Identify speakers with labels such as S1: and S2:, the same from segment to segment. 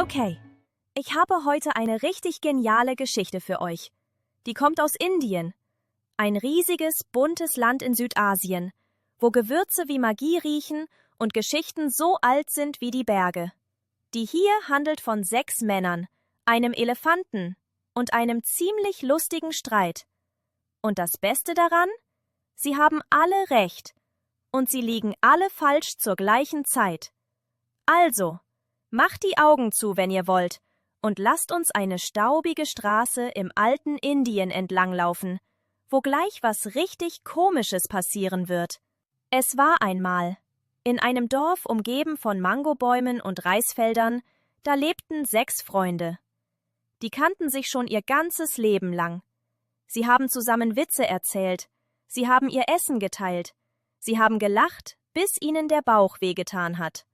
S1: Okay, ich habe heute eine richtig geniale Geschichte für euch. Die kommt aus Indien. Ein riesiges, buntes Land in Südasien, wo Gewürze wie Magie riechen und Geschichten so alt sind wie die Berge. Die hier handelt von 6 Männern, einem Elefanten und einem ziemlich lustigen Streit. Und das Beste daran? Sie haben alle recht. Und sie liegen alle falsch zur gleichen Zeit. Also, macht die Augen zu, wenn ihr wollt, und lasst uns eine staubige Straße im alten Indien entlanglaufen, wo gleich was richtig Komisches passieren wird. Es war einmal. In einem Dorf umgeben von Mangobäumen und Reisfeldern, da lebten 6 Freunde. Die kannten sich schon ihr ganzes Leben lang. Sie haben zusammen Witze erzählt, sie haben ihr Essen geteilt, sie haben gelacht, bis ihnen der Bauch wehgetan hat.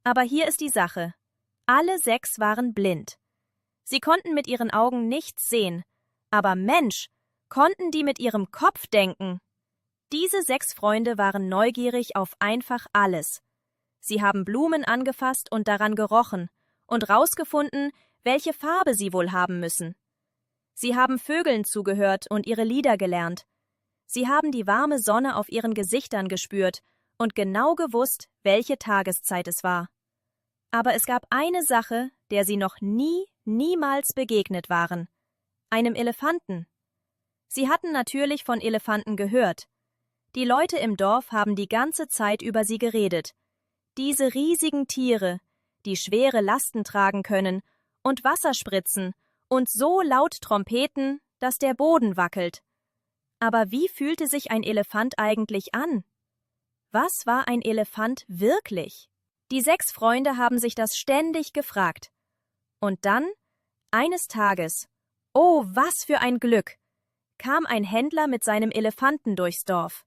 S1: Aber hier ist die Sache. Alle 6 waren blind. Sie konnten mit ihren Augen nichts sehen, aber Mensch, konnten die mit ihrem Kopf denken. Diese 6 Freunde waren neugierig auf einfach alles. Sie haben Blumen angefasst und daran gerochen und rausgefunden, welche Farbe sie wohl haben müssen. Sie haben Vögeln zugehört und ihre Lieder gelernt. Sie haben die warme Sonne auf ihren Gesichtern gespürt und genau gewusst, welche Tageszeit es war. Aber es gab eine Sache, der sie noch niemals begegnet waren: einem Elefanten. Sie hatten natürlich von Elefanten gehört. Die Leute im Dorf haben die ganze Zeit über sie geredet. Diese riesigen Tiere, die schwere Lasten tragen können und Wasser spritzen und so laut trompeten, dass der Boden wackelt. Aber wie fühlte sich ein Elefant eigentlich an? Was war ein Elefant wirklich? Die 6 Freunde haben sich das ständig gefragt. Und dann, eines Tages, oh, was für ein Glück, kam ein Händler mit seinem Elefanten durchs Dorf.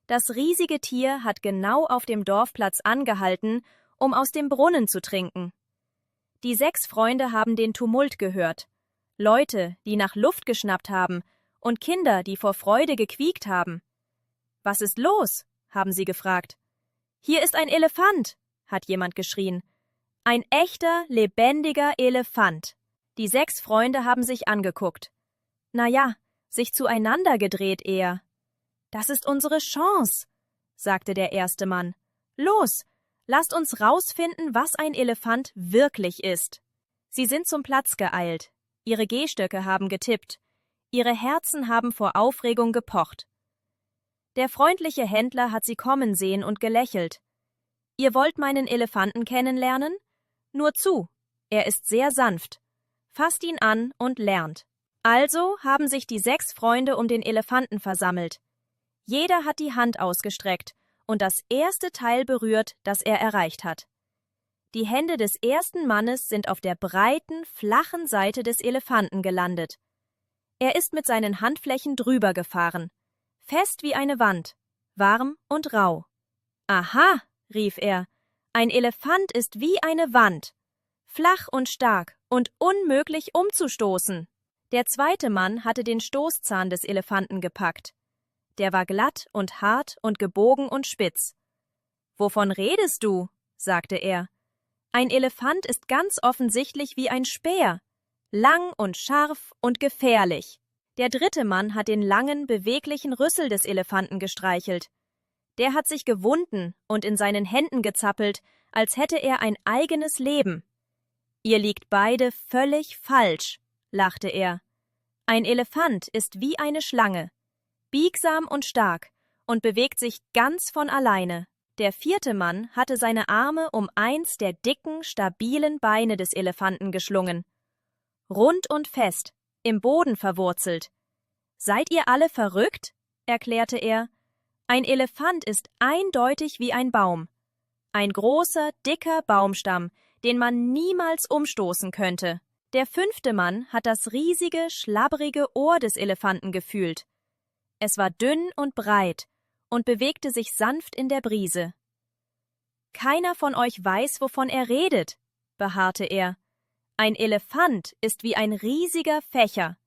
S1: Das riesige Tier hat genau auf dem Dorfplatz angehalten, um aus dem Brunnen zu trinken. Die 6 Freunde haben den Tumult gehört. Leute, die nach Luft geschnappt haben, und Kinder, die vor Freude gequiekt haben. »Was ist los?« haben sie gefragt. »Hier ist ein Elefant«, hat jemand geschrien. »Ein echter, lebendiger Elefant.« Die 6 Freunde haben sich angeguckt. Na ja, sich zueinander gedreht eher. »Das ist unsere Chance«, sagte der erste Mann. »Los, lasst uns rausfinden, was ein Elefant wirklich ist.« Sie sind zum Platz geeilt. Ihre Gehstöcke haben getippt. Ihre Herzen haben vor Aufregung gepocht. Der freundliche Händler hat sie kommen sehen und gelächelt. »Ihr wollt meinen Elefanten kennenlernen? Nur zu, er ist sehr sanft. Fasst ihn an und lernt.« Also haben sich die 6 Freunde um den Elefanten versammelt. Jeder hat die Hand ausgestreckt und das erste Teil berührt, das er erreicht hat. Die Hände des ersten Mannes sind auf der breiten, flachen Seite des Elefanten gelandet. Er ist mit seinen Handflächen drüber gefahren. Fest wie eine Wand, warm und rau. »Aha«, rief er, »ein Elefant ist wie eine Wand. Flach und stark und unmöglich umzustoßen.« Der zweite Mann hatte den Stoßzahn des Elefanten gepackt. Der war glatt und hart und gebogen und spitz. »Wovon redest du?«, sagte er. »Ein Elefant ist ganz offensichtlich wie ein Speer, lang und scharf und gefährlich.« Der dritte Mann hat den langen, beweglichen Rüssel des Elefanten gestreichelt. Der hat sich gewunden und in seinen Händen gezappelt, als hätte er ein eigenes Leben. »Ihr liegt beide völlig falsch«, lachte er. »Ein Elefant ist wie eine Schlange, biegsam und stark und bewegt sich ganz von alleine.« Der vierte Mann hatte seine Arme um eins der dicken, stabilen Beine des Elefanten geschlungen. Rund und fest, im Boden verwurzelt. »Seid ihr alle verrückt?«, erklärte er. »Ein Elefant ist eindeutig wie ein Baum. Ein großer, dicker Baumstamm, den man niemals umstoßen könnte.« Der fünfte Mann hat das riesige, schlabbrige Ohr des Elefanten gefühlt. Es war dünn und breit und bewegte sich sanft in der Brise. »Keiner von euch weiß, wovon er redet«, beharrte er. »Ein Elefant ist wie ein riesiger Fächer,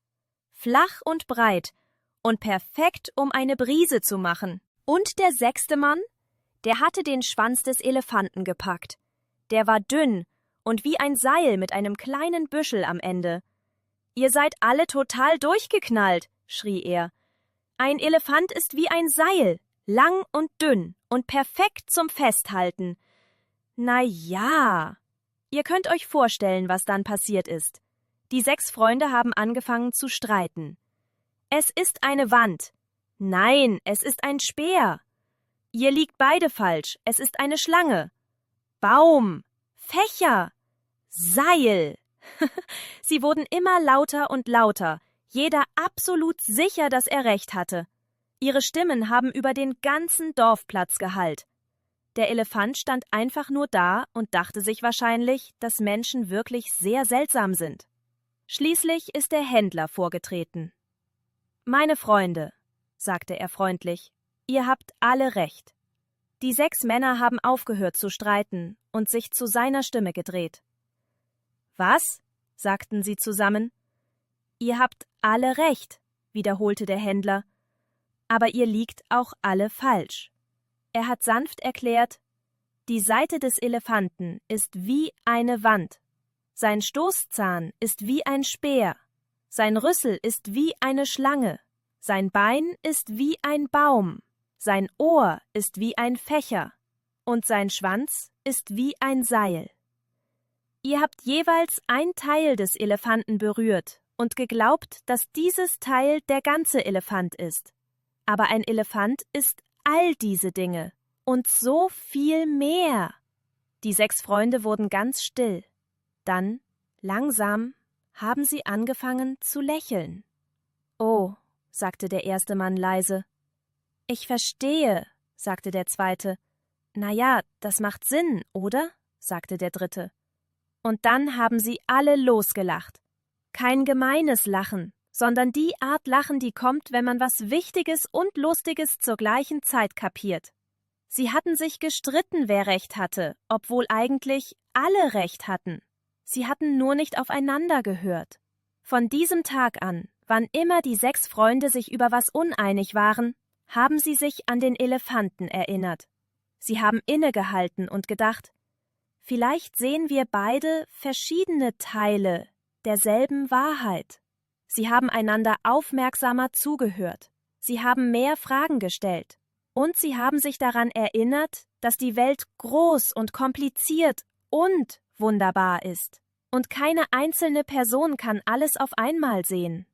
S1: flach und breit und perfekt, um eine Brise zu machen.« Und der 6. Mann? Der hatte den Schwanz des Elefanten gepackt. Der war dünn und wie ein Seil mit einem kleinen Büschel am Ende. »Ihr seid alle total durchgeknallt«, schrie er. »Ein Elefant ist wie ein Seil, lang und dünn und perfekt zum Festhalten.« »Na ja.« Ihr könnt euch vorstellen, was dann passiert ist. Die 6 Freunde haben angefangen zu streiten. »Es ist eine Wand.« »Nein, es ist ein Speer.« »Ihr liegt beide falsch, es ist eine Schlange.« »Baum.« »Fächer.« »Seil.« Sie wurden immer lauter und lauter, jeder absolut sicher, dass er recht hatte. Ihre Stimmen haben über den ganzen Dorfplatz gehallt. Der Elefant stand einfach nur da und dachte sich wahrscheinlich, dass Menschen wirklich sehr seltsam sind. Schließlich ist der Händler vorgetreten. »Meine Freunde«, sagte er freundlich, »ihr habt alle recht.« Die 6 Männer haben aufgehört zu streiten und sich zu seiner Stimme gedreht. »Was?«, sagten sie zusammen. »Ihr habt alle recht«, wiederholte der Händler. »Aber ihr liegt auch alle falsch.« Er hat sanft erklärt, die Seite des Elefanten ist wie eine Wand. Sein Stoßzahn ist wie ein Speer. Sein Rüssel ist wie eine Schlange. Sein Bein ist wie ein Baum. Sein Ohr ist wie ein Fächer. Und sein Schwanz ist wie ein Seil. Ihr habt jeweils ein Teil des Elefanten berührt und geglaubt, dass dieses Teil der ganze Elefant ist. Aber ein Elefant ist all diese Dinge und so viel mehr. Die 6 Freunde wurden ganz still. Dann, langsam, haben sie angefangen zu lächeln. »Oh«, sagte der erste Mann leise. »Ich verstehe«, sagte der zweite. »Na ja, das macht Sinn, oder?«, sagte der dritte. Und dann haben sie alle losgelacht. Kein gemeines Lachen, sondern die Art Lachen, die kommt, wenn man was Wichtiges und Lustiges zur gleichen Zeit kapiert. Sie hatten sich gestritten, wer Recht hatte, obwohl eigentlich alle Recht hatten. Sie hatten nur nicht aufeinander gehört. Von diesem Tag an, wann immer die 6 Freunde sich über was uneinig waren, haben sie sich an den Elefanten erinnert. Sie haben innegehalten und gedacht, vielleicht sehen wir beide verschiedene Teile derselben Wahrheit. Sie haben einander aufmerksamer zugehört. Sie haben mehr Fragen gestellt. Und sie haben sich daran erinnert, dass die Welt groß und kompliziert und wunderbar ist. Und keine einzelne Person kann alles auf einmal sehen.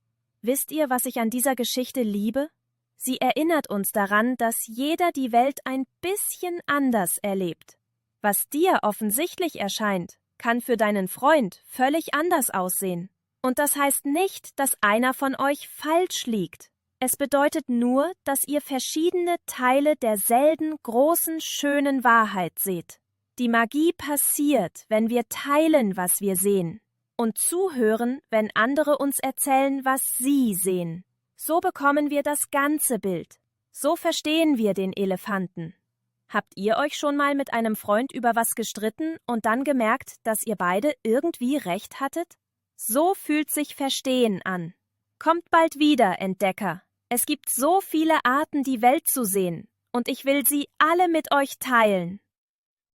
S1: Wisst ihr, was ich an dieser Geschichte liebe? Sie erinnert uns daran, dass jeder die Welt ein bisschen anders erlebt. Was dir offensichtlich erscheint, kann für deinen Freund völlig anders aussehen. Und das heißt nicht, dass einer von euch falsch liegt. Es bedeutet nur, dass ihr verschiedene Teile derselben großen, schönen Wahrheit seht. Die Magie passiert, wenn wir teilen, was wir sehen, und zuhören, wenn andere uns erzählen, was sie sehen. So bekommen wir das ganze Bild. So verstehen wir den Elefanten. Habt ihr euch schon mal mit einem Freund über was gestritten und dann gemerkt, dass ihr beide irgendwie recht hattet? So fühlt sich Verstehen an. Kommt bald wieder, Entdecker. Es gibt so viele Arten, die Welt zu sehen, und ich will sie alle mit euch teilen.